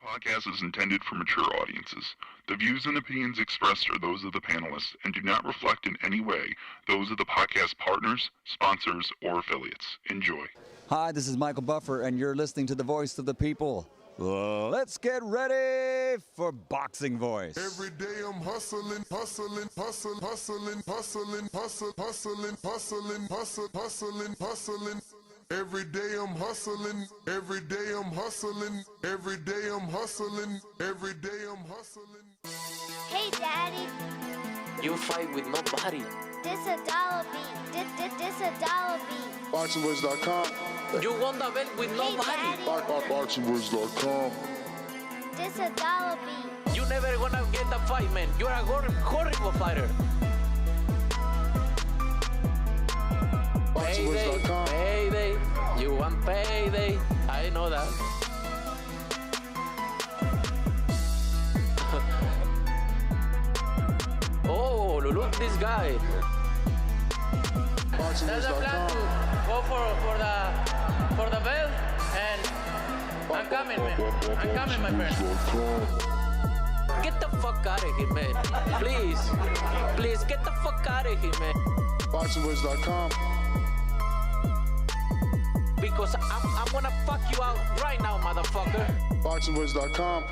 podcast is intended for mature audiences. The views and opinions expressed are those of the panelists and do not reflect in any way those of the podcast partners, sponsors, or affiliates. Enjoy. Hi, this is Michael Buffer, and you're listening to the voice of the people. Let's get ready for Boxing Voice. Every day I'm hustling, hustling, hustling, hustling, hustling, hustling, hustling, hustling, hustling, hustling, hustling. Every day I'm hustling, every day I'm hustling, every day I'm hustling, every day I'm hustling. Hey Daddy, You fight with nobody. this a dollar beat. This a dollar beat. BoxingVoice.com. You won the belt with Hey nobody. Daddy, BoxingVoice.com. this a dollar beat. You never gonna get the fight, man. You're a horrible fighter. Payday, BoxingVoice.com. payday. You want payday. I know that. Oh, look this guy. There's a plan to BoxingVoice.com. go for the belt, and I'm coming, man. I'm coming, my friend. Get the fuck out of here, man. Please, please get the fuck out of here, man. BoxingVoice.com. Because I'm gonna fuck you out right now, motherfucker. BoxingVoice.com.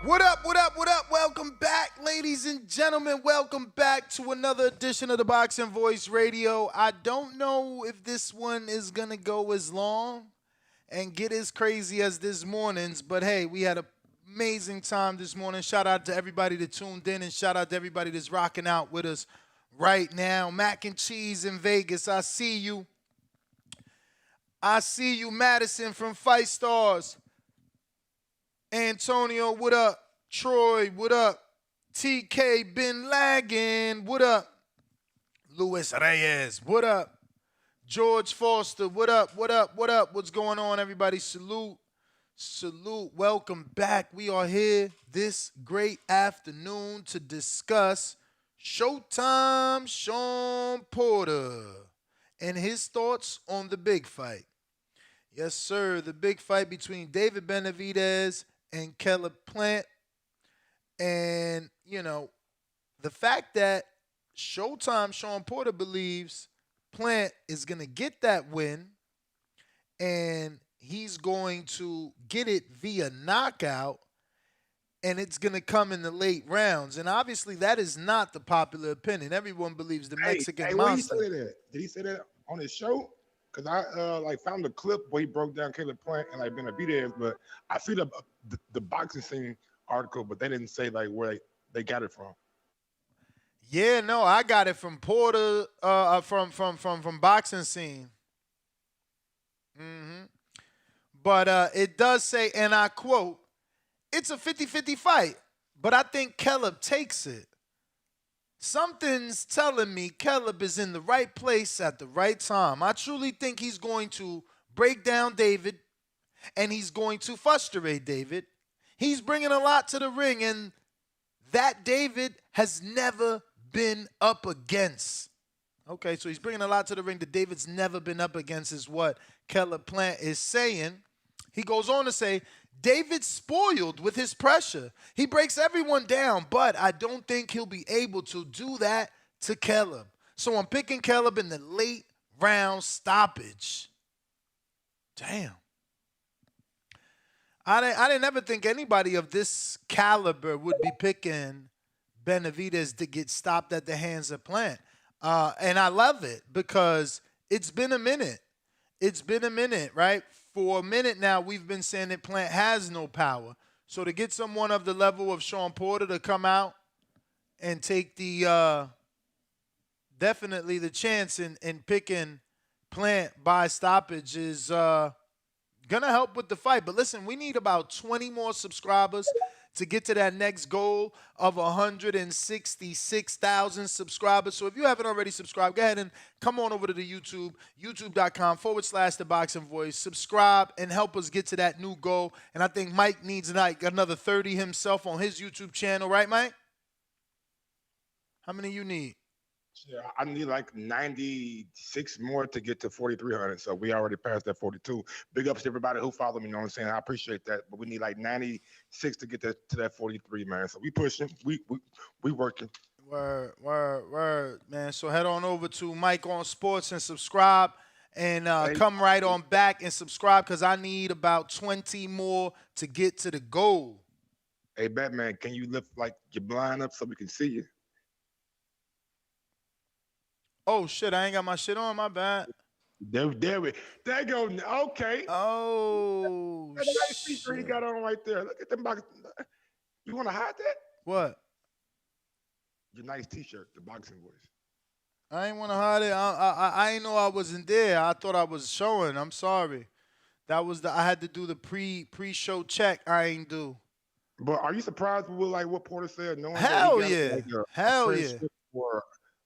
What up, what up, what up? Welcome back, ladies and gentlemen. Welcome back to another edition of the Boxing Voice Radio. I don't know if this one is going to go as long and get as crazy as this morning's, but hey, we had an amazing time this morning. Shout out to everybody that tuned in and shout out to everybody that's rocking out with us right now. Mac and Cheese in Vegas, I see you. I see you, Madison from Fight Stars. Antonio, what up? Troy, what up? TK Bin Laden, what up? Luis Reyes, what up? George Foster, what up? What up? What up? What's going on, everybody? Salute. Salute. Welcome back. We are here this great afternoon to discuss Showtime Shawn Porter and his thoughts on the big fight. Yes, sir. The big fight between David Benavidez and Caleb Plant. And, you know, the fact that Showtime Shawn Porter believes Plant is going to get that win and he's going to get it via knockout and it's going to come in the late rounds. And obviously that is not the popular opinion. Everyone believes the Mexican monster. Where he say that? Did he say that on his show? Because I found the clip where he broke down Caleb Plant and Benavidez, but I see the boxing scene article, but they didn't say like where they got it from. Yeah, no, I got it from Porter, from Boxing Scene. But it does say, and I quote, it's a 50-50 fight, but I think Caleb takes it. Something's telling me Caleb is in the right place at the right time. I truly think he's going to break down David, and he's going to frustrate David. He's bringing a lot to the ring, and that David has never been up against. Okay, so he's bringing a lot to the ring that David's never been up against is what Caleb Plant is saying. He goes on to say, David's spoiled with his pressure. He breaks everyone down, but I don't think he'll be able to do that to Caleb. So I'm picking Caleb in the late round stoppage. Damn. I didn't ever think anybody of this caliber would be picking Benavidez to get stopped at the hands of Plant. And I love it because it's been a minute. It's been a minute, right? For a minute now, we've been saying that Plant has no power. So to get someone of the level of Shawn Porter to come out and take the definitely the chance in picking Plant by stoppage is going to help with the fight. But listen, we need about 20 more subscribers to get to that next goal of 166,000 subscribers. So if you haven't already subscribed, go ahead and come on over to the YouTube, youtube.com/The Boxing Voice. Subscribe and help us get to that new goal. And I think Mike needs like another 30 himself on his YouTube channel. Right, Mike? How many you need? Yeah, I need like 96 more to get to 4,300. So we already passed that 42. Big ups to everybody who followed me. You know what I'm saying? I appreciate that. But we need like 96 to get to that 43, man. So we pushing. We working. Word, man. So head on over to Mike on Sports and subscribe. And Hey, come right on back and subscribe because I need about 20 more to get to the goal. hey, Batman, can you lift like your blind up so we can see you? Oh, shit. I ain't got my shit on. My bad. There go. Okay. Oh, That nice t-shirt he shit. got on right there. Look at them box. You want to hide that? What? Your nice t-shirt, the boxing voice. I ain't want to hide it. I ain't know I wasn't there. I thought I was showing. I'm sorry. That was I had to do the pre-show check. I ain't do. But are you surprised with like what Porter said, knowing that he Hell got yeah. like a Hell yeah. friendship or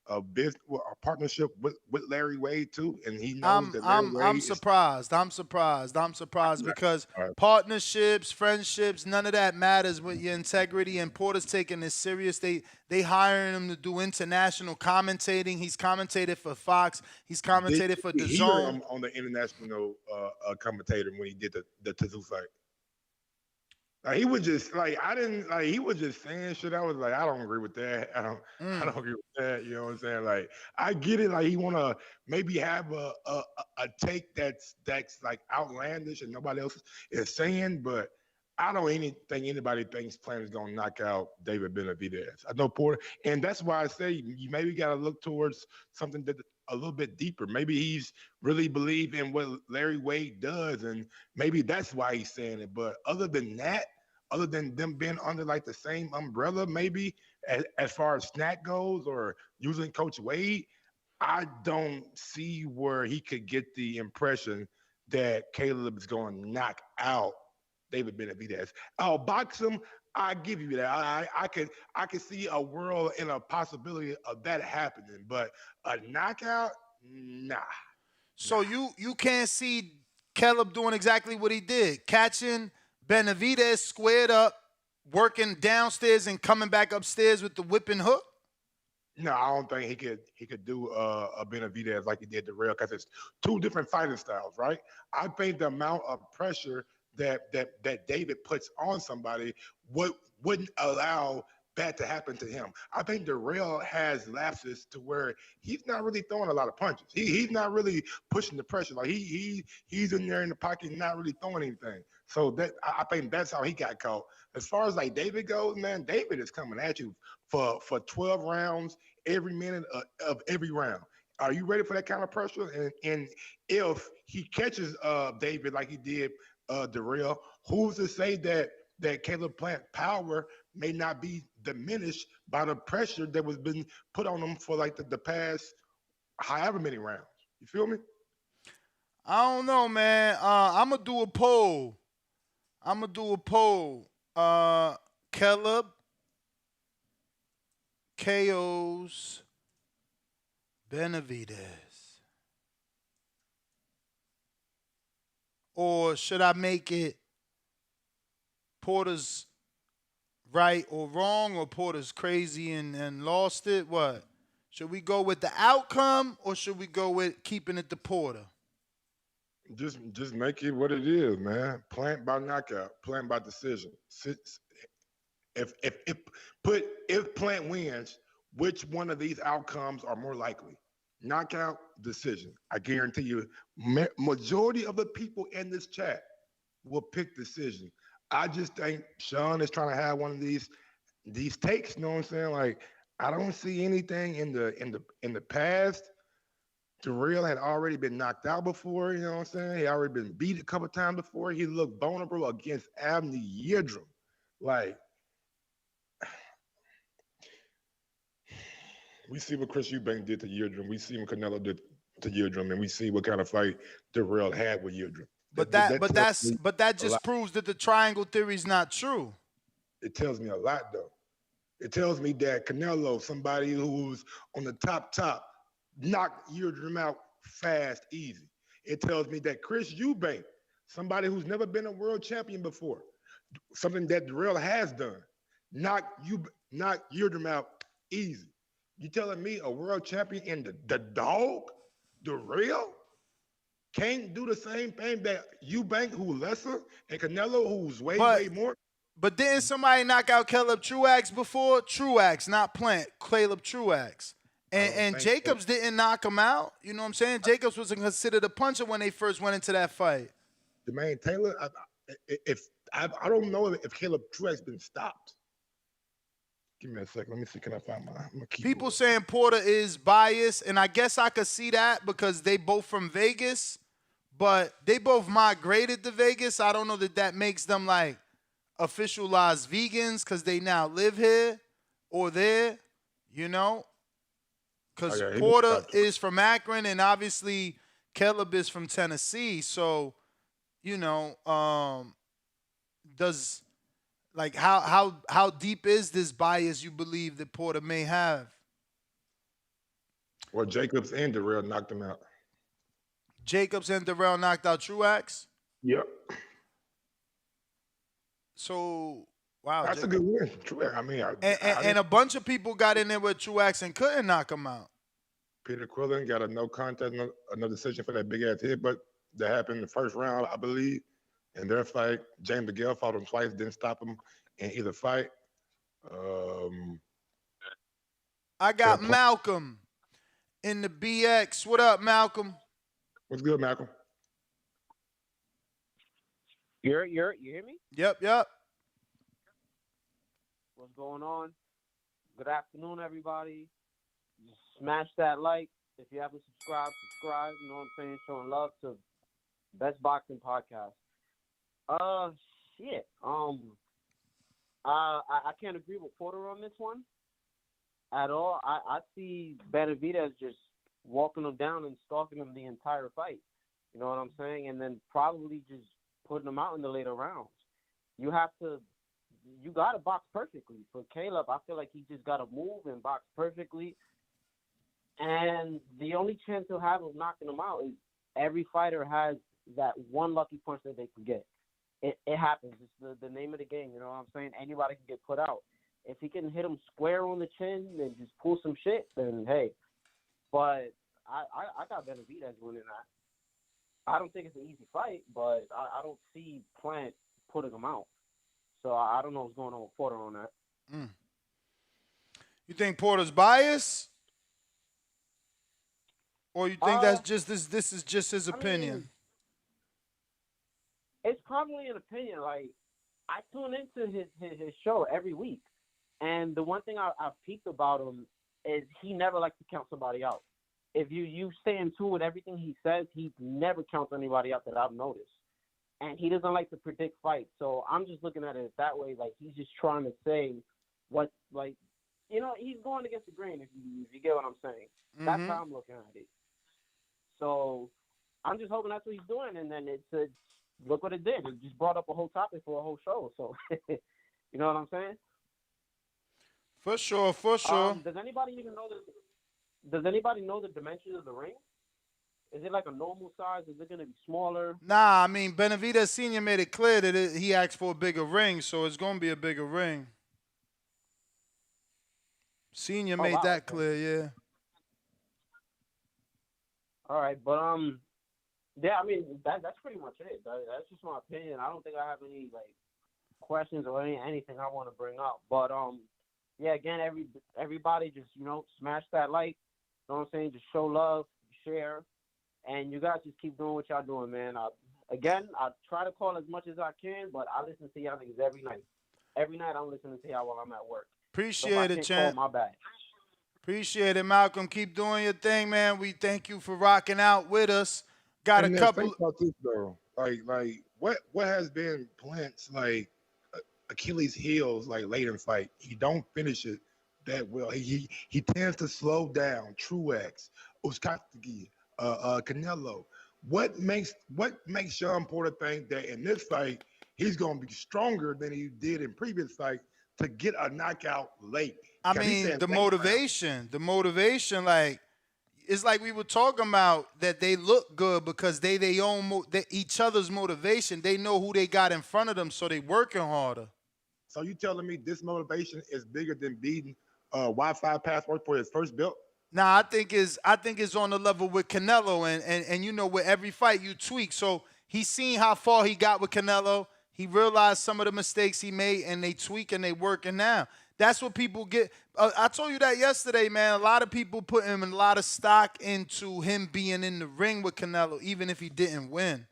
a business, a partnership with Larry Wade too, and he knows I'm that Larry I'm Wade I'm is surprised. I'm surprised not. because All right. partnerships, friendships, none of that matters with your integrity. And Porter's taking this serious. They hiring him to do international commentating. He's commentated for Fox. He's Did commentated for you hear DAZN. him on the international commentator when he did the Tazoo fight? Like he was just like I didn't like he was just saying shit. I was like, I don't agree with that. I don't agree with that. You know what I'm saying? Like I get it. Like he wanna maybe have a take that's like outlandish and nobody else is saying, but I don't think anybody thinks Plant is gonna knock out David Benavidez. I know Porter, and that's why I say you maybe gotta look towards something that a little bit deeper. Maybe he's really believe in what Larry Wade does, and maybe that's why he's saying it. But other than that, other than them being under like the same umbrella, maybe as far as snack goes or using Coach Wade, I don't see where he could get the impression that Caleb is going to knock out David Benavidez. I'll box him. I give you that. I could see a world and a possibility of that happening, but a knockout, nah. So you can't see Caleb doing exactly what he did, catching Benavidez squared up, working downstairs and coming back upstairs with the whipping hook. No, I don't think he could do a Benavidez like he did the Rail because it's two different fighting styles, right? I think the amount of pressure that David puts on somebody wouldn't allow that to happen to him. I think the Rail has lapses to where he's not really throwing a lot of punches. He's not really pushing the pressure. Like he's in there in the pocket, not really throwing anything. So that I think that's how he got caught. As far as like David goes, man, David is coming at you for 12 rounds every minute of every round. Are you ready for that kind of pressure? And if he catches David like he did Darrell, who's to say that Caleb Plant power may not be diminished by the pressure that was been put on him for like the past however many rounds? You feel me? I don't know, man. I'm gonna do a poll. Caleb KO's Benavidez. Or should I make it Porter's right or wrong, or Porter's crazy and lost it? What? Should we go with the outcome or should we go with keeping it to Porter? Just make it what it is, man. Plant by knockout, plant by decision. If Plant wins, which one of these outcomes are more likely? Knockout, decision. I guarantee you, majority of the people in this chat will pick decision. I just think Shawn is trying to have one of these takes. You know what I'm saying? Like I don't see anything in the past. Terrell had already been knocked out before. You know what I'm saying? He already been beat a couple times before. He looked vulnerable against Abney Yildirim. Like we see what Chris Eubank did to Yildirim. We see what Canelo did to Yildirim, and we see what kind of fight Terrell had with Yildirim. But that just proves that the triangle theory is not true. It tells me a lot, though. It tells me that Canelo, somebody who's on the top, knocked Yildirim out fast, easy. It tells me that Chris Eubank, somebody who's never been a world champion before, something that Darrell has done, knocked Yildirim out easy. You telling me a world champion in the dog, the real, can't do the same thing that Eubank, who lesser, and Canelo, who's way more? But didn't somebody knock out Caleb Truax before? Truax, not Plant. Caleb Truax. And Jacobs didn't knock him out. You know what I'm saying? Jacobs was considered a puncher when they first went into that fight. Jermaine Taylor, I don't know if Caleb Truax been stopped. Give me a second. Let me see. Can I find my keyboard? People saying Porter is biased, and I guess I could see that because they both from Vegas, but they both migrated to Vegas. I don't know that makes them like officialized vegans because they now live here or there, you know? Because Porter is from Akron, and obviously Caleb is from Tennessee. So, you know, how deep is this bias you believe that Porter may have? Well, Jacobs and Darrell knocked him out. Jacobs and Darrell knocked out Truax? Yep. So, wow. That's a good win. Truax. I mean, and a bunch of people got in there with Truax and couldn't knock him out. Peter Quillen got a no contest, no decision for that big ass hit, but that happened in the first round, I believe. In their fight, James DeGale fought him twice, didn't stop him in either fight. I got Malcolm in the BX. What up, Malcolm? What's good, Malcolm? You hear me? Yep. What's going on? Good afternoon, everybody. Just smash that like. If you haven't subscribed. You know what I'm saying? Showing love to Best Boxing Podcast. Shit. I can't agree with Porter on this one at all. I see Benavidez just walking him down and stalking him the entire fight. You know what I'm saying? And then probably just putting him out in the later rounds. You got to box perfectly. For Caleb, I feel like he just got to move and box perfectly. And the only chance he'll have of knocking him out is every fighter has that one lucky punch that they can get. It happens. It's the name of the game. You know what I'm saying? Anybody can get put out. If he can hit him square on the chin and just pull some shit, then hey. But I got Benavidez winning that. I don't think it's an easy fight, but I don't see Plant putting him out. So I don't know what's going on with Porter on that. You think Porter's biased? Or you think that's just this is just his opinion? Mean, it's probably an opinion. Like, I tune into his show every week. And the one thing I've peeped about him is he never likes to count somebody out. If you stay in tune with everything he says, he never counts anybody out that I've noticed. And he doesn't like to predict fights. So I'm just looking at it that way. Like, he's just trying to say what, like, you know, he's going against the grain, if you get what I'm saying. Mm-hmm. That's how I'm looking at it. So I'm just hoping that's what he's doing. And then it's look what it did. It just brought up a whole topic for a whole show. So, you know what I'm saying? For sure. Does anybody even know Does anybody know the dimensions of the ring? Is it like a normal size? Is it going to be smaller? Nah, I mean, Benavidez Sr. made it clear that he asked for a bigger ring, so it's going to be a bigger ring. Senior made that clear, yeah. All right, but yeah, I mean that's pretty much it. That's just my opinion. I don't think I have any like questions or anything I want to bring up. But yeah, again, everybody just smash that like. You know what I'm saying? Just show love, share, and you guys just keep doing what y'all doing, man. I try to call as much as I can, but I listen to y'all niggas every night. Every night I'm listening to y'all while I'm at work. Appreciate it, champ. My bad. Appreciate it, Malcolm. Keep doing your thing, man. We thank you for rocking out with us. Got a couple. Think about this, though. Like what has been Plant's like Achilles' heels like late in fight? He don't finish it that well. He tends to slow down. Truax, Oskowski, Canelo. What makes Shawn Porter think that in this fight he's gonna be stronger than he did in previous fights to get a knockout late? I mean, the motivation, like, it's like we were talking about that they look good because they own each other's motivation. They know who they got in front of them, so they working harder. So you telling me this motivation is bigger than beating Wi-Fi password for his first belt? Nah, I think it's on the level with Canelo, and you know, with every fight you tweak. So he's seen how far he got with Canelo. He realized some of the mistakes he made, and they tweak and they working now. That's what people get. I told you that yesterday, man. A lot of people put him in a lot of stock into him being in the ring with Canelo, even if he didn't win.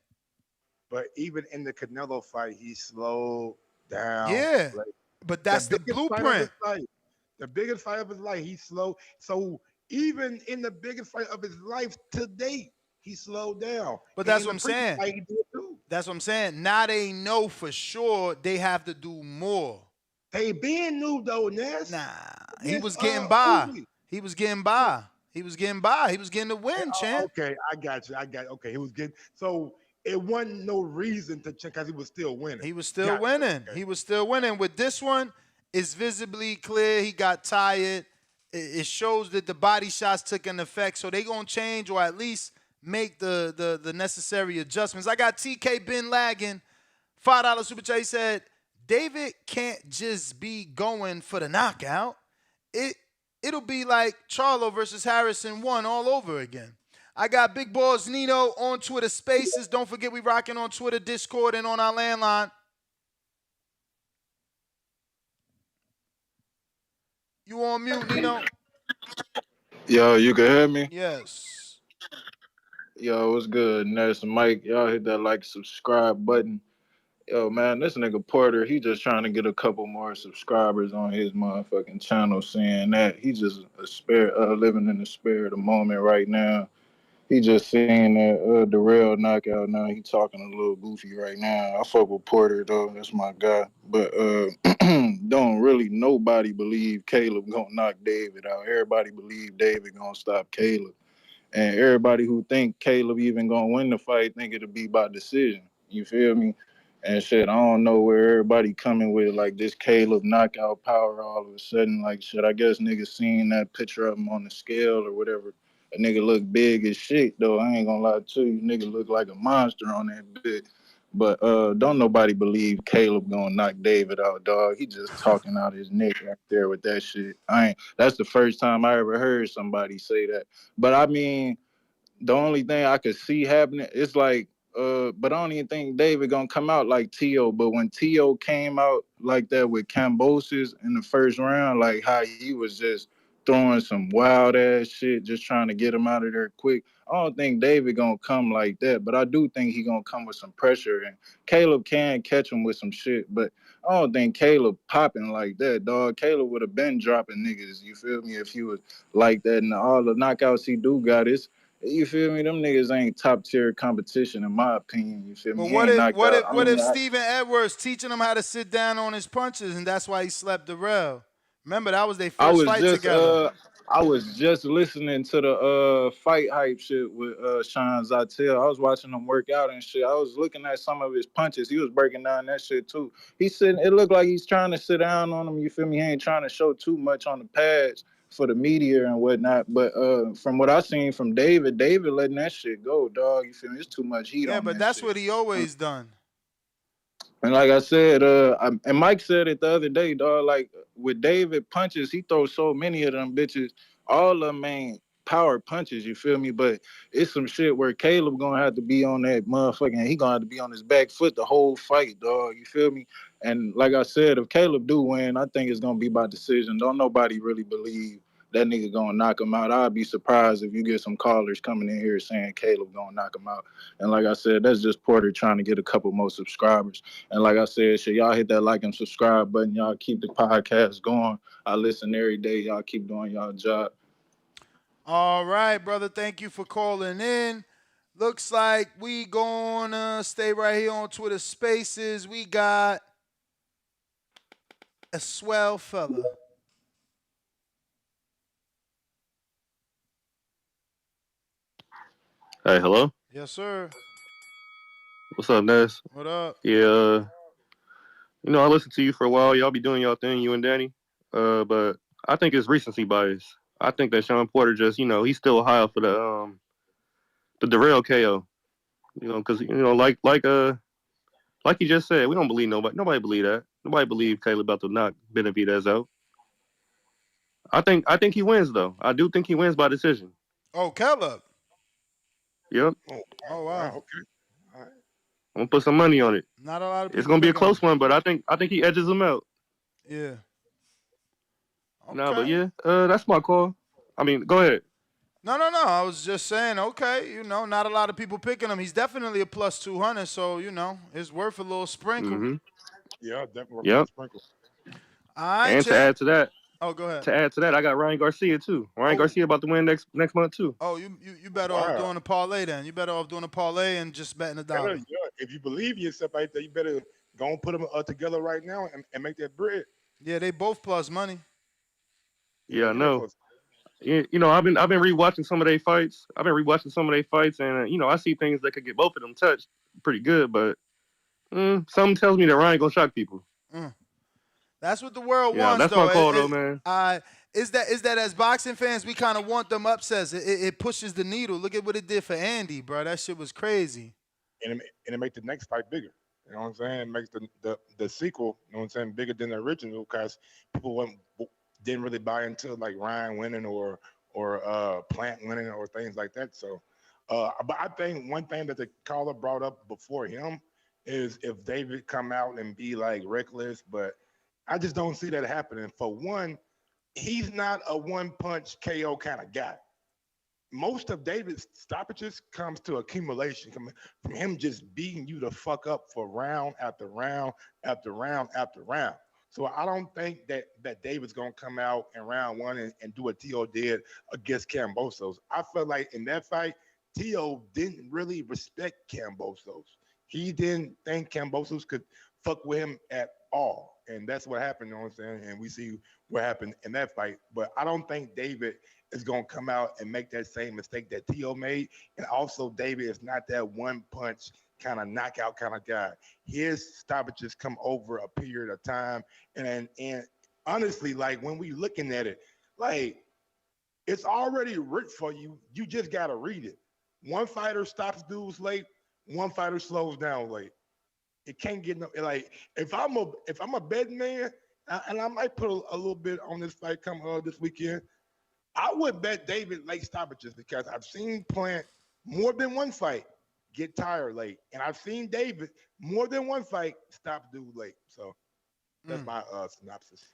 But even in the Canelo fight, he slowed down. Yeah, Like, but the that's the biggest fight of his blueprint. life. The biggest fight of his life, he slowed. So even in the biggest fight of his life to date, he slowed down. But And that's in what the I'm previous saying. fight, he did too. That's what I'm saying. Now they know for sure they have to do more. They been new though, Ness. Nah, he Yes, was getting by. Uzi. He was getting by. He was getting by. He was getting the win, champ. Okay, I got you. Okay, he was getting so it wasn't no reason to check because he was still winning. He was still Gotcha. winning. Okay. He was still winning. With this one, it's visibly clear he got tired. It shows that the body shots took an effect. So they gonna change or at least make the necessary adjustments. I got TK been lagging. $5 super chat. He said, David can't just be going for the knockout. It'll be like Charlo versus Harrison 1 all over again. I got Big Balls Nino on Twitter Spaces. Don't forget we rocking on Twitter, Discord, and on our landline. You on mute, Nino? Yo, you can hear me? Yes. Yo, what's good? Ness and Mike, y'all hit that like subscribe button. Yo, man, this nigga Porter, he just trying to get a couple more subscribers on his motherfucking channel. Saying that he just a spirit, living in the spirit of the moment right now. He just seeing that the real knockout now. He talking a little goofy right now. I fuck with Porter though, that's my guy. But don't really nobody believe Caleb gonna knock David out. Everybody believe David gonna stop Caleb. And everybody who think Caleb even gonna win the fight think it'll be by decision. You feel me? And shit, I don't know where everybody coming with like this Caleb knockout power all of a sudden. Like shit, I guess niggas seen that picture of him on the scale or whatever. A nigga look big as shit though. I ain't gonna lie to you. Nigga look like a monster on that bit. But don't nobody believe Caleb gonna knock David out, dog. He just talking out his neck right there with that shit. That's the first time I ever heard somebody say that. But I mean, the only thing I could see happening is like, but I don't even think David gonna come out like T.O. But when T.O. came out like that with Cambosis in the first round, like how he was just throwing some wild ass shit, just trying to get him out of there quick. I don't think David gonna come like that, but I do think he gonna come with some pressure. And Caleb can catch him with some shit, but I don't think Caleb popping like that, dog. Caleb would have been dropping niggas, you feel me, if he was like that. And all the knockouts he do got is, you feel me? Them niggas ain't top tier competition in my opinion. You feel me? But He ain't knocked out. what if Steven Edwards teaching him how to sit down on his punches and that's why he slept the rail? Remember that was their first fight together. I was just listening to the fight hype shit with Shawn Zatel. I was watching him work out and shit. I was looking at some of his punches. He was breaking down that shit too. He's sitting. It looked like he's trying to sit down on him. You feel me? He ain't trying to show too much on the pads for the media and whatnot. But from what I seen from David letting that shit go, dog. You feel me? It's too much heat on Yeah, but that that's shit. what he always done. And like I said, and Mike said it the other day, dog. Like with David punches, he throws so many of them bitches. All of them ain't power punches, you feel me? But it's some shit where Caleb gonna have to be on that motherfucking. He gonna have to be on his back foot the whole fight, dog. You feel me? And like I said, if Caleb do win, I think it's gonna be by decision. Don't nobody really believe that nigga gonna knock him out. I'd be surprised if you get some callers coming in here saying Caleb gonna knock him out. And like I said, that's just Porter trying to get a couple more subscribers. And like I said, shit, y'all hit that like and subscribe button. Y'all keep the podcast going. I listen every day. Y'all keep doing y'all job. All right, brother. Thank you for calling in. Looks like we gonna stay right here on Twitter Spaces. We got a swell fella. Hey, hello? Yes, sir. What's up, Ness? What up? Yeah, I listened to you for a while. Y'all be doing y'all thing, you and Danny. But I think it's recency bias. I think that Shawn Porter just, he's still high for the derail KO. Because like you just said, we don't believe nobody. Nobody believe that. Nobody believe Caleb about to knock Benavidez out. I think he wins though. I do think he wins by decision. Oh, Caleb. Yep. Oh, wow. Okay. All right. I'm gonna put some money on it. Not a lot of It's people gonna be a picking him. close one, but I think he edges him out. Yeah. Okay. No, but yeah, that's my call. I mean, go ahead. No. I was just saying, okay, not a lot of people picking him. He's definitely a plus 200, so, it's worth a little sprinkle. Mm-hmm. Yeah, definitely Yep. sprinkle. All right, And champ. to add to that, Oh, go ahead. I got Ryan Garcia too. Ryan Garcia about to win next month too. Oh, you better off doing a parlay then. You better off doing a parlay and just betting $1. Yeah, if you believe in yourself right there, you better go and put them together right now and make that bread. Yeah, they both plus money. Yeah, I know. Yeah, I've been rewatching some of their fights. And I see things that could get both of them touched pretty good, but something tells me that Ryan gonna shock people. That's what the world wants, that's though. my call, though, man. Is that as boxing fans, we kind of want them upsets. It pushes the needle. Look at what it did for Andy, bro. That shit was crazy. And it makes the next fight bigger. You know what I'm saying? It makes the sequel, you know what I'm saying, bigger than the original because people didn't really buy into like Ryan winning or Plant winning or things like that. So, but I think one thing that the caller brought up before him is if David come out and be like reckless, but I just don't see that happening. For one, he's not a one-punch KO kind of guy. Most of David's stoppages comes to accumulation, from him just beating you the fuck up for round after round after round after round. So I don't think that David's gonna come out in round one and do what T.O. did against Kambosos. I feel like in that fight, T.O. didn't really respect Kambosos. He didn't think Kambosos could fuck with him at all. And that's what happened, you know what I'm saying? And we see what happened in that fight. But I don't think David is going to come out and make that same mistake that T.O. made. And also, David is not that one-punch kind of knockout kind of guy. His stoppages come over a period of time. And honestly, like, when we looking at it, like, it's already written for you. You just got to read it. One fighter stops dudes late. One fighter slows down late. It can't get no, like, if I'm a betting man, and I might put a little bit on this fight come this weekend, I would bet David late stoppages because I've seen Plant more than one fight get tired late, and I've seen David more than one fight stop dude late. So that's my synopsis.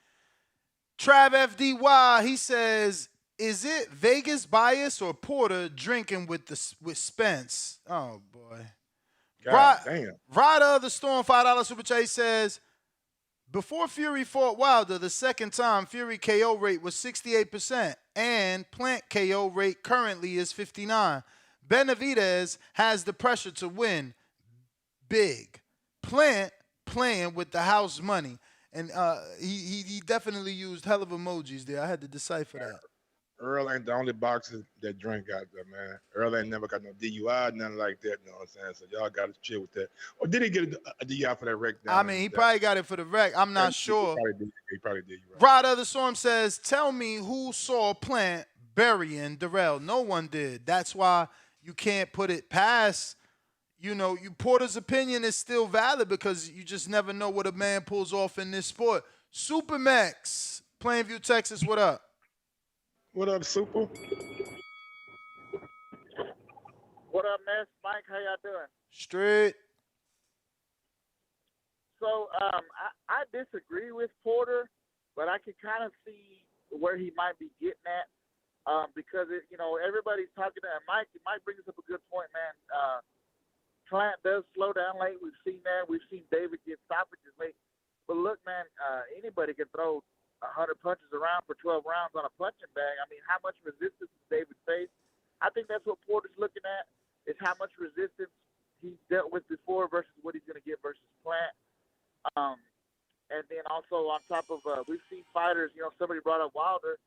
Trav FDY, he says, is it Vegas bias or Porter drinking with Spence? Oh boy. Damn. Ryder of the Storm, $5 super chat says, before Fury fought Wilder, the second time Fury KO rate was 68%, and Plant KO rate currently is 59%. Benavidez has the pressure to win big. Plant playing with the house money, and he definitely used hell of emojis there. I had to decipher that. Earl ain't the only boxer that drink out there, man. Earl ain't never got no DUI, nothing like that, you know what I'm saying? So y'all got to chill with that. Or did he get a DUI for that wreck? I mean, he probably got it for the wreck. I'm not sure. He probably did. Right. Rod of the Storm says, tell me who saw Plant burying Darrell. No one did. That's why you can't put it past, Porter's opinion is still valid because you just never know what a man pulls off in this sport. Supermax, Plainview, Texas, what up? What up, Super? What up, Miss Mike? How y'all doing? Straight. So I disagree with Porter, but I can kind of see where he might be getting at because everybody's talking to him. Mike brings up a good point, man. Plant does slow down late. We've seen that. We've seen David get stoppages late. But look, man, anybody can throw 100 punches around for 12 rounds on a punching bag. I mean, how much resistance does David face? I think that's what Porter's looking at, is how much resistance he's dealt with before versus what he's going to get versus Plant. And then also on top of, we've seen fighters, somebody brought up Wilder.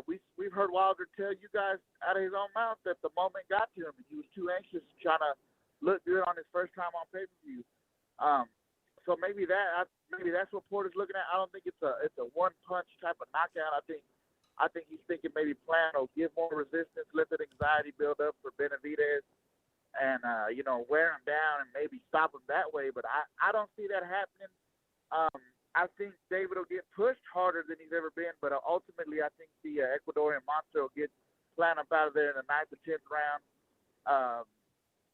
We've heard Wilder tell you guys out of his own mouth that the moment got to him. He was too anxious trying to look good on his first time on pay-per-view. So maybe that's what Porter's looking at. I don't think it's a one punch type of knockout. I think he's thinking maybe Plant will give more resistance, let that anxiety build up for Benavidez, and wear him down and maybe stop him that way. But I don't see that happening. I think David will get pushed harder than he's ever been, but ultimately I think the Ecuadorian monster will get Plant up out of there in the 9th or 10th round.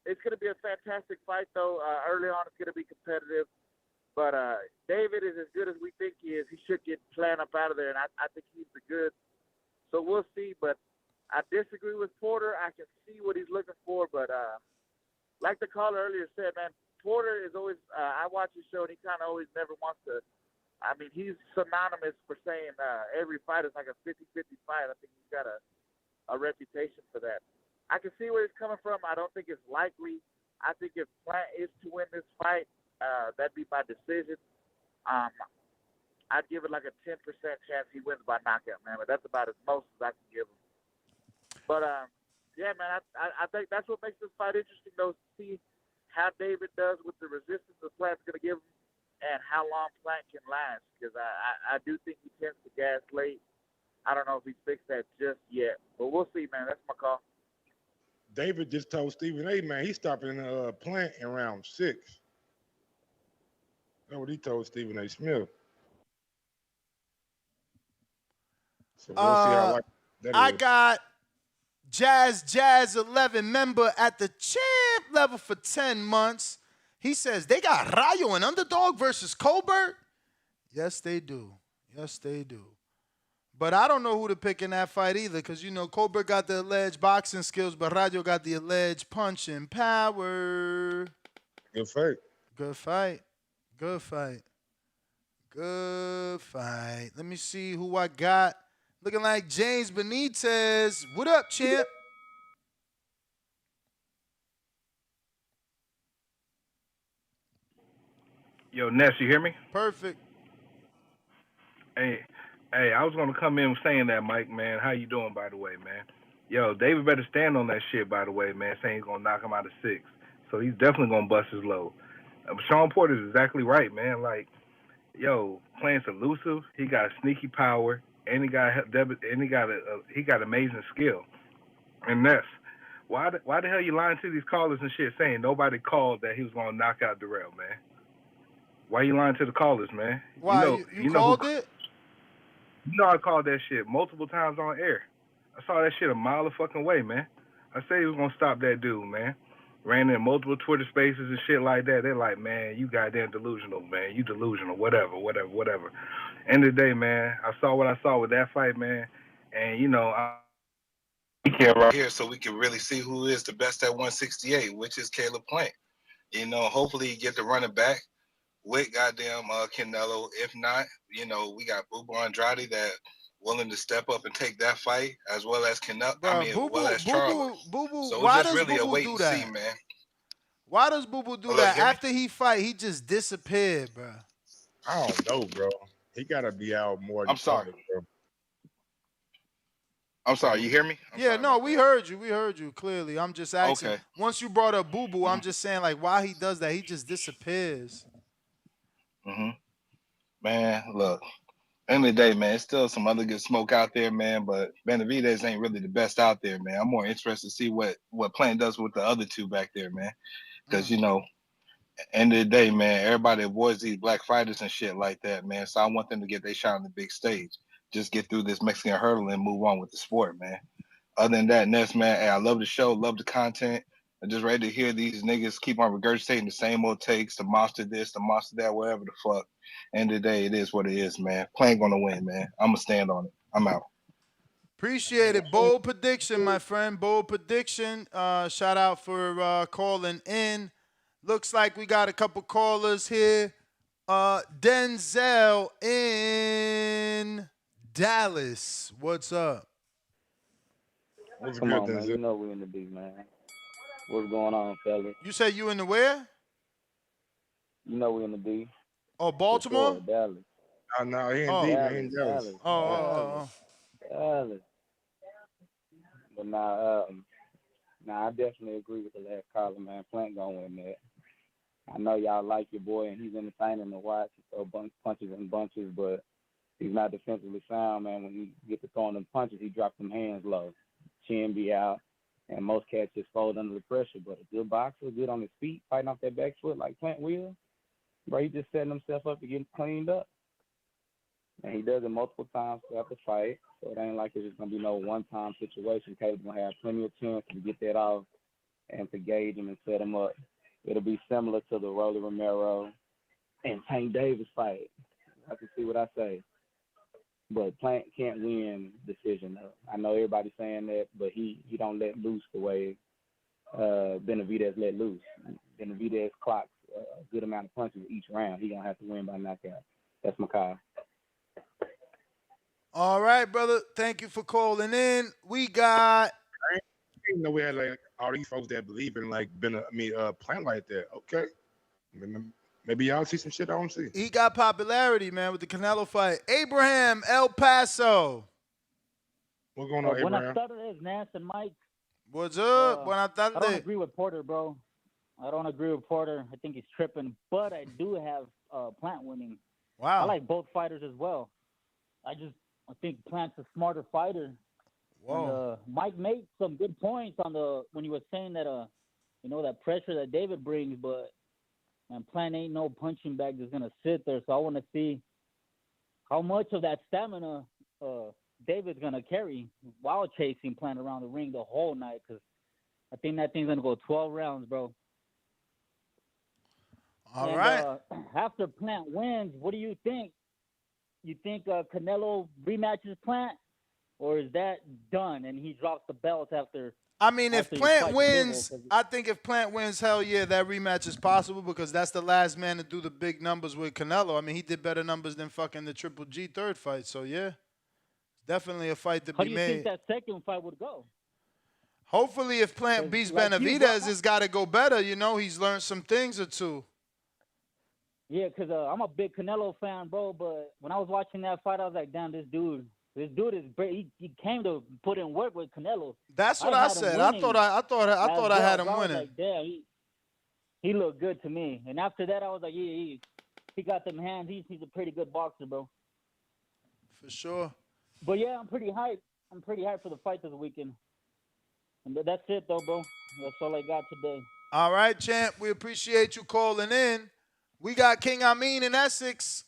It's going to be a fantastic fight, though. Early on, it's going to be competitive. But David is as good as we think he is. He should get Plant up out of there, and I think he's the good. So we'll see. But I disagree with Porter. I can see what he's looking for. But like the caller earlier said, man, Porter is always I watch his show, and he kind of always never wants to. I mean, he's synonymous for saying every fight is like a 50-50 fight. I think he's got a reputation for that. I can see where he's coming from. I don't think it's likely. I think if Plant is to win this fight, that'd be by decision. I'd give it like a 10% chance he wins by knockout, man. But that's about as most as I can give him. But yeah, man, I think that's what makes this fight interesting, though, to see how David does with the resistance the Plant's going to give him and how long Plant can last. Because I do think he tends to gas late. I don't know if he's fixed that just yet, but we'll see, man. That's my call. David just told Stephen A, man, he's stopping Plant in round 6. That's what he told Stephen A. Smith. So we'll see how that I is. got Jazz 11 member at the champ level for 10 months. He says they got Rayo and underdog versus Colbert. Yes, they do. Yes, they do. But I don't know who to pick in that fight either, because, you know, Colbert got the alleged boxing skills, but Rayo got the alleged punching power. Good fight. Good fight. Good fight. Good fight. Let me see who I got. Looking like James Benitez. What up, champ? Yo, Ness, you hear me? Perfect. Hey, I was gonna come in saying that, Mike, man. How you doing, by the way, man? Yo, David better stand on that shit, by the way, man, saying he's gonna knock him out of 6. So he's definitely gonna bust his load. Shawn Porter is exactly right, man. Like, yo, Plant's elusive. He got sneaky power, and he got amazing skill. And Ness, why the hell you lying to these callers and shit, saying nobody called that he was gonna knock out Darrell, man? Why you lying to the callers, man? Why? You called it? You know I called that shit multiple times on air. I saw that shit a mile of fucking way, man. I said he was gonna stop that dude, man. Ran in multiple Twitter spaces and shit like that. They're like, man, you goddamn delusional, man. You delusional, whatever. End of the day, man, I saw what I saw with that fight, man. And, you know, we can't right here so we can really see who is the best at 168, which is Caleb Plant. You know, hopefully he get to run it back with goddamn Canelo. If not, you know, we got Boo Boo Andrade that willing to step up and take that fight, as well as Canelo. Charlo. So why it's just does really Boo a Boo wait do and that? see, man. Why does Boo Boo do that? After he fight, he just disappeared, bro. I don't know, bro. He gotta be out more. I'm sorry. Bro. I'm sorry. You hear me? We heard you. We heard you clearly. I'm just asking. Okay. Once you brought up Boo Boo, I'm just saying, like, why he does that? He just disappears. Man, look. End of the day, man, it's still some other good smoke out there, man. But Benavidez ain't really the best out there, man. I'm more interested to see what Plant does with the other two back there, man. Because you know, end of the day, man, everybody avoids these black fighters and shit like that, man. So I want them to get their shot on the big stage. Just get through this Mexican hurdle and move on with the sport, man. Other than that, Ness, man, hey, I love the show, love the content. I'm just ready to hear these niggas keep on regurgitating the same old takes, the monster this, the monster that, whatever the fuck. End of the day, it is what it is, man. Plant gonna win, man. I'm gonna stand on it. I'm out. Appreciate it. Bold prediction, my friend. Bold prediction. Shout out for calling in. Looks like we got a couple callers here. Denzel in Dallas. What's up? What's Come good, on, man. Denzel? You know we in the beat, man. What's going on, fellas? You say you in the where? You know we in the B. Oh, Baltimore? Dallas. No, he in D, man. He in Dallas. Dallas. But now, I definitely agree with the last caller, man. Plant gonna win that. I know y'all like your boy, and he's entertaining to watch. He throw punches and bunches, but he's not defensively sound, man. When he gets to throwing them punches, he drops them hands low. Chin be out, and most cats just fold under the pressure. But a good boxer, good on his feet, fighting off that back foot like Plant will, bro, he just setting himself up to get cleaned up. And he does it multiple times throughout the fight. So it ain't like it's just gonna be no one-time situation. Caleb's gonna have plenty of chance to get that off and to gauge him and set him up. It'll be similar to the Rolly Romero and Tank Davis fight. I can see what I say. But Plant can't win decision. I know everybody's saying that, but he don't let loose the way Benavidez let loose. Benavidez clocks a good amount of punches each round. He gonna have to win by knockout. That's my call. All right, brother. Thank you for calling in. We got. I didn't know we had like all these folks that believe in like Plant like that. Okay, maybe y'all see some shit I don't see. He got popularity, man, with the Canelo fight. Abraham, El Paso. What's going on, Abraham? Buenas tardes, Nance and Mike. What's up? Buenas tardes. I don't agree with Porter, bro. I don't agree with Porter. I think he's tripping, but I do have Plant winning. Wow. I like both fighters as well. I think Plant's a smarter fighter. Whoa. And, Mike made some good points on when he was saying that that pressure that David brings, but Plant ain't no punching bag that's gonna sit there. So I want to see how much of that stamina David's gonna carry while chasing Plant around the ring the whole night. Because I think that thing's gonna go 12 rounds, bro. All right. After Plant wins, what do you think? You think Canelo rematches Plant, or is that done and he drops the belt after? I mean, if after he Plant fights wins, Bivol? I think if Plant wins, hell yeah, that rematch is possible because that's the last man to do the big numbers with Canelo. I mean, he did better numbers than fucking the Triple G third fight. So yeah, definitely a fight to How be do you made. think that second fight would go? Hopefully, if Plant beats like you, Benavidez, bro, it's got to go better. You know, he's learned some things or two. Yeah, because I'm a big Canelo fan, bro. But when I was watching that fight, I was like, damn, this dude is great. He came to put in work with Canelo. That's what I had him said. I winning thought I had him bro. I was winning. like, damn, he looked good to me. And after that, I was like, yeah, he got them hands. He's a pretty good boxer, bro. For sure. But yeah, I'm pretty hyped. I'm pretty hyped for the fight this weekend. And that's it, though, bro. That's all I got today. All right, champ. We appreciate you calling in. We got King Amin in Essex.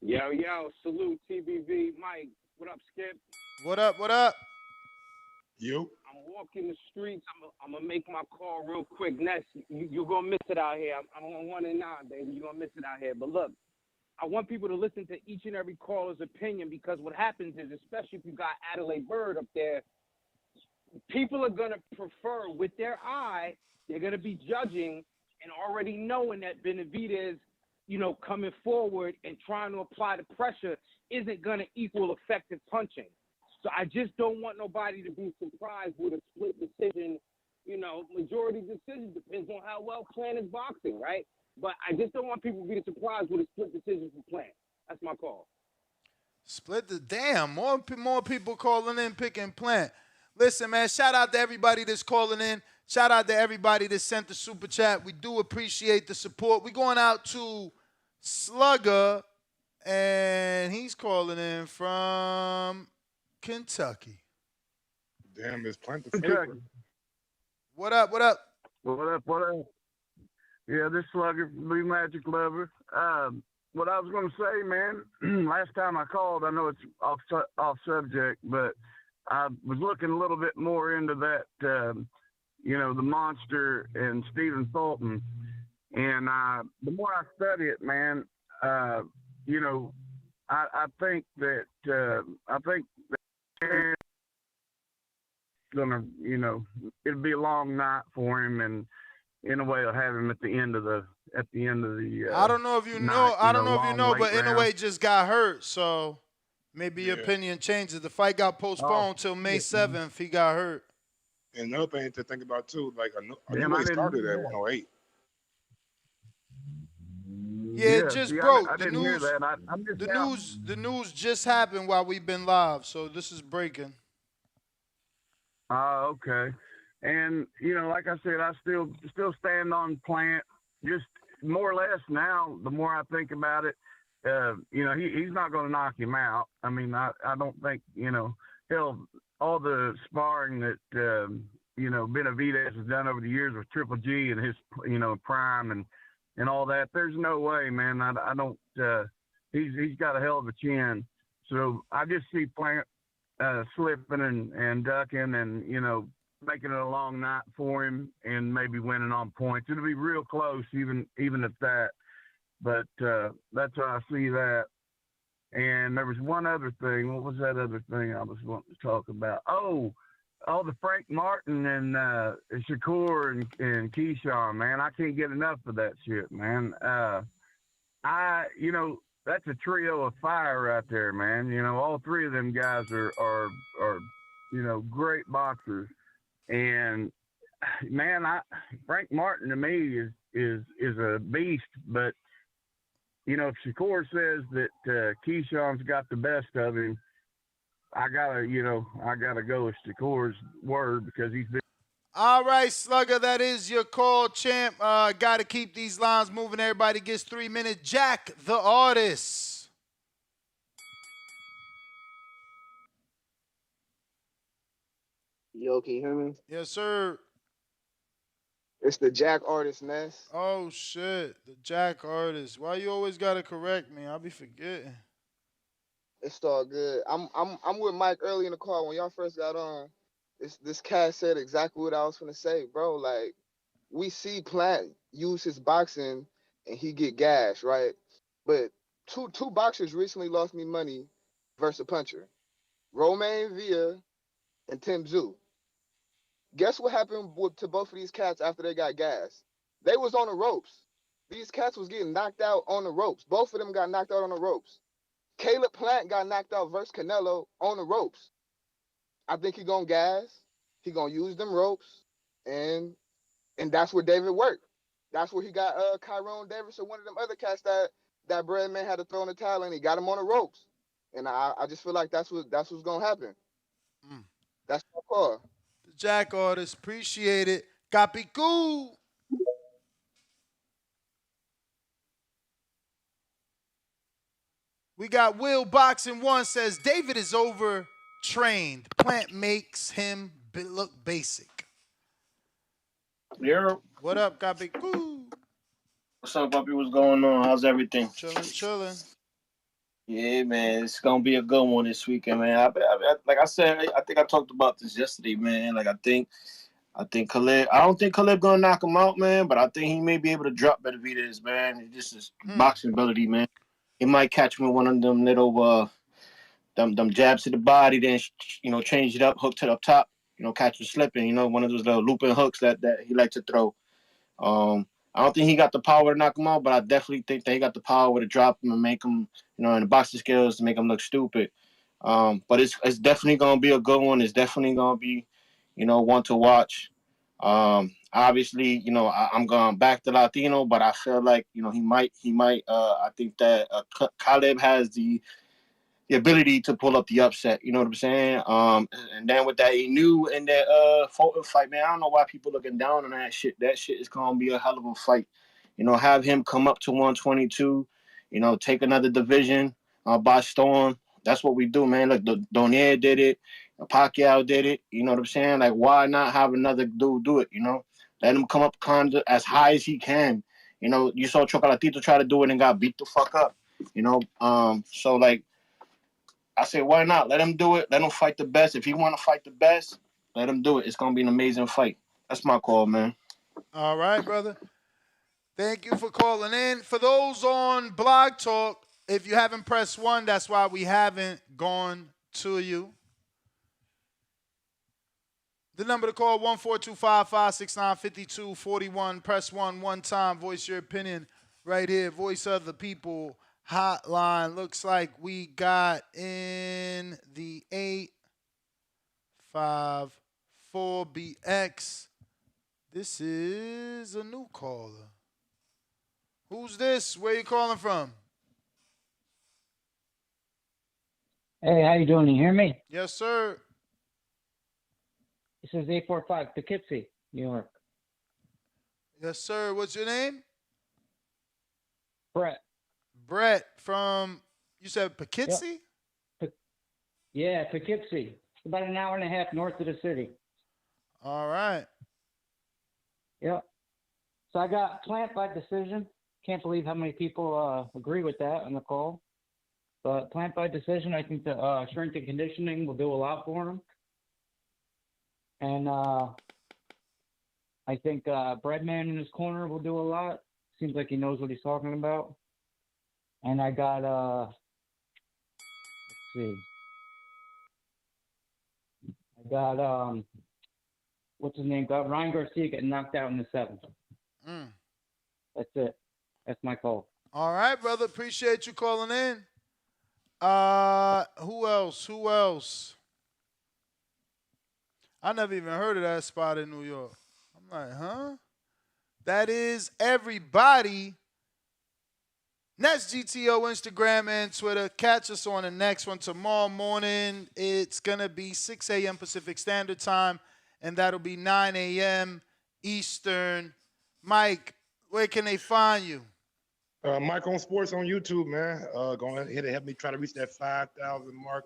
Yo, salute TBV. Mike, what up, Skip? What up, what up? You? I'm walking the streets. I'm going to make my call real quick. Ness, you're going to miss it out here. I'm on 1-9, baby. You're going to miss it out here. But look, I want people to listen to each and every caller's opinion because what happens is, especially if you got Adelaide Bird up there, people are going to prefer with their eye, they're going to be judging and already knowing that Benavidez, coming forward and trying to apply the pressure isn't going to equal effective punching. So I just don't want nobody to be surprised with a split decision. Majority decision depends on how well Plant is boxing, right? But I just don't want people to be surprised with a split decision for Plant. That's my call. Split the damn. More people calling in, picking Plant. Listen, man, shout out to everybody that's calling in. Shout out to everybody that sent the super chat. We do appreciate the support. We're going out to Slugger, and he's calling in from Kentucky. Damn, it's Plant the Kentucky. favorite. What up, what up? What up? Yeah, this Slugger, Blue Magic Lover. What I was going to say, man, last time I called, I know it's off subject, but I was looking a little bit more into that, the Monster and Stephen Fulton. And the more I study it, man, I think that it's gonna, it'll be a long night for him, and in a way, I'll have him at the end of the. I don't know if you know. I don't know if you know, but in a way, just got hurt, so maybe your opinion changes. The fight got postponed till May 7th. He got hurt. And another thing to think about too, like I know I he started didn't at hear that. 108. Yeah, it just broke. I didn't hear that. I'm just The news just happened while we've been live, so this is breaking. Okay. And like I said, I still stand on Plant. Just more or less now, the more I think about it, he's not going to knock him out. I mean, I don't think hell, all the sparring that Benavidez has done over the years with Triple G and his prime and all that. There's no way, man. I don't he's got a hell of a chin. So I just see Plant slipping and ducking, and making it a long night for him, and maybe winning on points. It'll be real close, even at that. But that's how I see that. And there was one other thing. What was that other thing I was wanting to talk about? Oh, the Frank Martin and Shakur and Keyshawn, man. I can't get enough of that shit, man. That's a trio of fire right there, man. All three of them guys are great boxers. And man, Frank Martin to me is a beast, but if Shakur says that Keyshawn's got the best of him, I gotta go with Shakur's word because he's been. All right, Slugger, that is your call, champ. Got to keep these lines moving. Everybody gets 3 minutes. Jack, the artist. Yo, can you hear me? Yes, sir. It's the Jack Artist Ness. Oh shit, the Jack artist. Why you always gotta correct me? I'll be forgetting. It's all good. I'm with Mike early in the call when y'all first got on. This cat said exactly what I was gonna say, bro. Like, we see Plant use his boxing and he get gashed, right? But two boxers recently lost me money versus a puncher. Romain Villa and Tim Tszyu. Guess what happened to both of these cats after they got gassed? They was on the ropes. These cats was getting knocked out on the ropes. Both of them got knocked out on the ropes. Caleb Plant got knocked out versus Canelo on the ropes. I think he gonna gas. He gonna use them ropes, and that's where David worked. That's where he got Tyrone Davis or one of them other cats that Bread Man had to throw in the towel, and he got him on the ropes. And I just feel like that's what's gonna happen. That's my call. The Jack artist, appreciate it. Copy cool. We got Will Boxing One says David is overtrained. Plant makes him look basic. Yeah. What up, Copy cool? What's up, puppy? What's going on? How's everything? Chilling. Yeah, man. It's gonna be a good one this weekend, man. Like I said, I think I talked about this yesterday, man. Like I think Khalid. I don't think Khalid gonna knock him out, man. But I think he may be able to drop Benavidez, man. It's just his boxing ability, man. He might catch him with one of them little them jabs to the body, then change it up, hook to the up top, catch him slipping. One of those little looping hooks that he likes to throw. I don't think he got the power to knock him out, but I definitely think that he got the power to drop him and make him, in the boxing skills to make him look stupid. But it's definitely gonna be a good one. It's definitely gonna be, one to watch. Obviously, I'm going back to Latino, but I feel like, he might. I think that Caleb has the ability to pull up the upset. You know what I'm saying? And then with that, he knew in that Fulton fight, man, I don't know why people looking down on that shit. That shit is gonna be a hell of a fight. Have him come up to 122. Take another division by storm. That's what we do, man. Look, Donier did it. Pacquiao did it. You know what I'm saying? Like, why not have another dude do it? Let him come up kind of as high as he can. You saw Chocolatito try to do it and got beat the fuck up. So like, I say, why not? Let him do it. Let him fight the best. If he want to fight the best, let him do it. It's going to be an amazing fight. That's my call, man. All right, brother. Thank you for calling in. For those on Blog Talk, if you haven't pressed 1, that's why we haven't gone to you. The number to call, 14255695241. Press 1 one time. Voice your opinion right here. Voice of the People hotline. Looks like we got in the 854BX. This is a new caller. Who's this? Where you calling from? Hey, how you doing? You hear me? Yes, sir. This is 845 Poughkeepsie, New York. Yes, sir. What's your name? Brett. Brett from, you said Poughkeepsie? Yep. Yeah, Poughkeepsie. It's about an hour and a half north of the city. All right. Yep. So I got Plant by decision. Can't believe how many people agree with that on the call. But plant by decision, I think the strength and conditioning will do a lot for him. And I think Breadman in his corner will do a lot. Seems like he knows what he's talking about. And I got, let's see. I got, what's his name? Got Ryan Garcia getting knocked out in the 7th. That's it. That's my call. All right, brother. Appreciate you calling in. Who else? Who else? I never even heard of that spot in New York. I'm like, huh? That is everybody. Next GTO, Instagram, and Twitter. Catch us on the next one tomorrow morning. It's going to be 6 a.m. Pacific Standard Time, and that'll be 9 a.m. Eastern. Mike, where can they find you? Mike on Sports on YouTube, man. Going ahead and help me try to reach that 5,000 mark.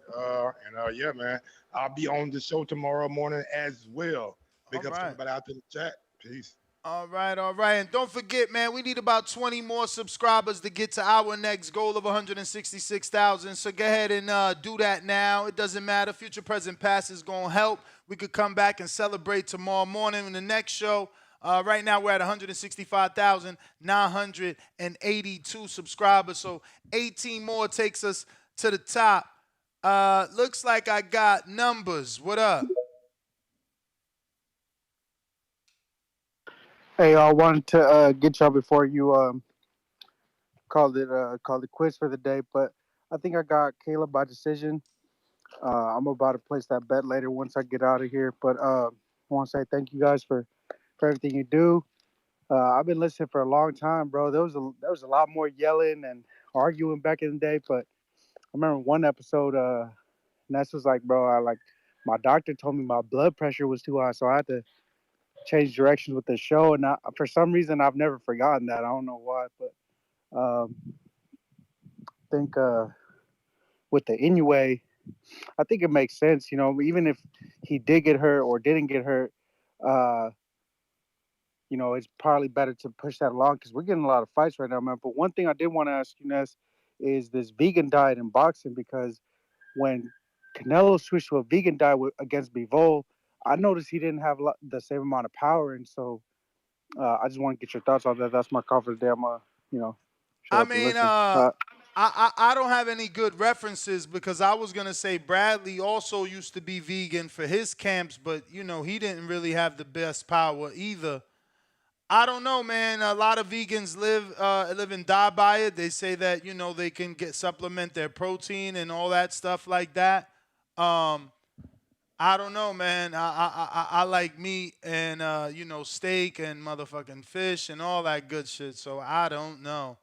Yeah, man. I'll be on the show tomorrow morning as well. Big All ups to right. everybody out there in the chat. Peace. All right. And don't forget, man, we need about 20 more subscribers to get to our next goal of 166,000. So go ahead and do that now. It doesn't matter. Future, present, past is going to help. We could come back and celebrate tomorrow morning in the next show. Right now, we're at 165,982 subscribers. So 18 more takes us to the top. Looks like I got numbers. What up? Hey, I wanted to get y'all before you called it quits for the day, but I think I got Caleb by decision. I'm about to place that bet later once I get out of here, but I want to say thank you guys for everything you do. I've been listening for a long time, bro. There was a lot more yelling and arguing back in the day, but I remember one episode, Ness was like, bro, my doctor told me my blood pressure was too high, so I had to change directions with the show, and for some reason I've never forgotten that. I don't know why, but I think with the Inoue, I think it makes sense. You know, even if he did get hurt or didn't get hurt, it's probably better to push that along because we're getting a lot of fights right now, man. But one thing I did want to ask you, Ness, is this vegan diet in boxing, because when Canelo switched to a vegan diet against Bivol, I noticed he didn't have the same amount of power, and so I just want to get your thoughts on that. That's my call for the day. I'm I mean, I don't have any good references because I was going to say Bradley also used to be vegan for his camps, but, he didn't really have the best power either. I don't know, man. A lot of vegans live and die by it. They say that, they can supplement their protein and all that stuff like that. I don't know, man. I like meat and, steak and motherfucking fish and all that good shit, so I don't know.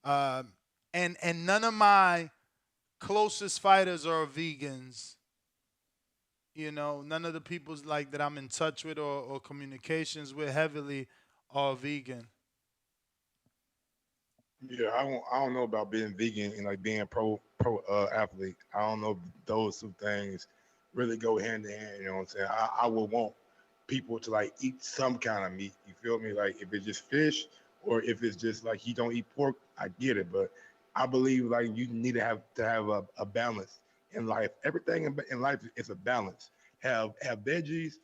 And none of my closest fighters are vegans. None of the people that I'm in touch with or communications with heavily are vegan. Yeah, I don't know about being vegan and like being pro athlete. I don't know if those two things really go hand in hand. You know what I'm saying? I would want people to like eat some kind of meat. You feel me? Like if it's just fish or if it's just like you don't eat pork, I get it. But I believe like you need to have a balance in life. Everything in life is a balance. Have veggies,